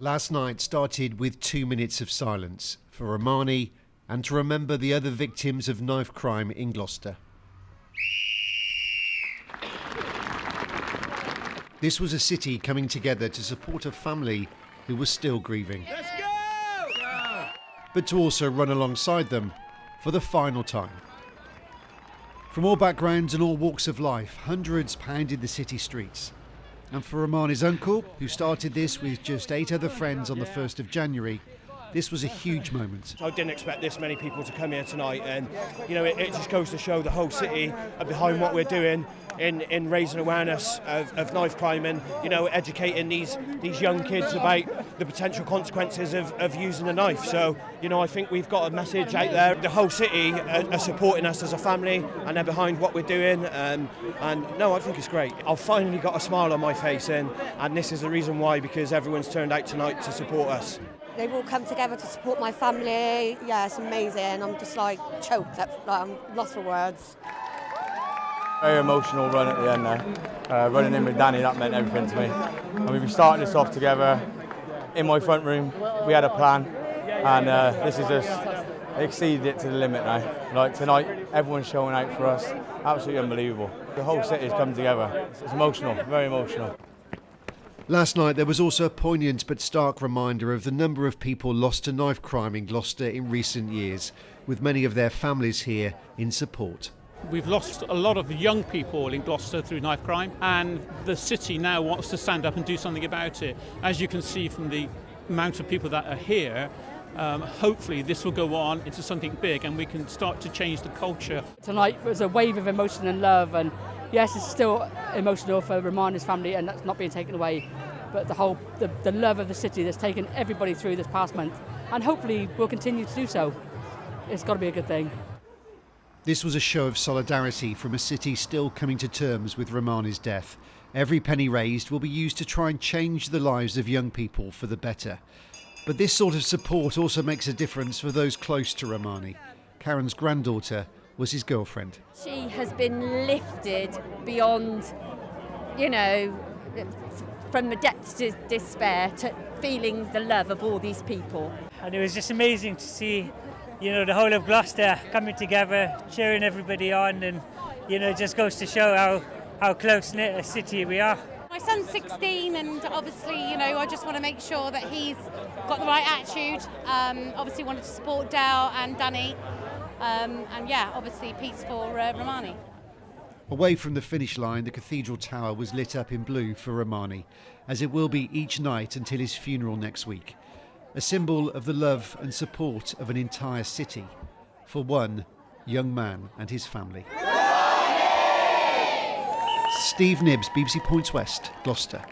Last night started with 2 minutes of silence for Ramarni and to remember the other victims of knife crime in Gloucester. This was a city coming together to support a family who was still grieving. Let's go! But to also run alongside them for the final time. From all backgrounds and all walks of life, hundreds pounded the city streets. And for Ramarni's uncle, who started this with just 8 other friends on the 1st of January, this was a huge moment. I didn't expect this many people to come here tonight, and it just goes to show the whole city are behind what we're doing in raising awareness of knife crime and educating these young kids about the potential consequences of using a knife. So I think we've got a message out there. The whole city are supporting us as a family, and they're behind what we're doing, and no, I think it's great. I've finally got a smile on my face, and this is the reason why, because everyone's turned out tonight to support us. They've all come together to support my family. Yeah, it's amazing. I'm just choked. I'm lost for words. Very emotional run at the end there. Running in with Danny, that meant everything to me. And we've been starting this off together in my front room. We had a plan, and this is just exceeded it to the limit now. Tonight, everyone's showing out for us. Absolutely unbelievable. The whole city's come together. It's emotional, very emotional. Last night there was also a poignant but stark reminder of the number of people lost to knife crime in Gloucester in recent years, with many of their families here in support. We've lost a lot of young people in Gloucester through knife crime, and the city now wants to stand up and do something about it. As you can see from the amount of people that are here, hopefully this will go on into something big and we can start to change the culture. Tonight was a wave of emotion and love, and yes, it's still emotional for Ramarni's family, and that's not being taken away, but the love of the city that's taken everybody through this past month, and hopefully will continue to do so. It's got to be a good thing. This was a show of solidarity from a city still coming to terms with Ramarni's death. Every penny raised will be used to try and change the lives of young people for the better. But this sort of support also makes a difference for those close to Ramarni. Karen's granddaughter was his girlfriend. She has been lifted beyond, from the depths of despair to feeling the love of all these people. And it was just amazing to see, the whole of Gloucester coming together, cheering everybody on, and, it just goes to show how close-knit a city we are. My son's 16, and obviously, I just want to make sure that he's got the right attitude. Obviously wanted to support Dale and Danny. And yeah, obviously peace for Ramarni. Away from the finish line, the cathedral tower was lit up in blue for Ramarni, as it will be each night until his funeral next week. A symbol of the love and support of an entire city for one young man and his family. Steve Knibbs, BBC Points West, Gloucester.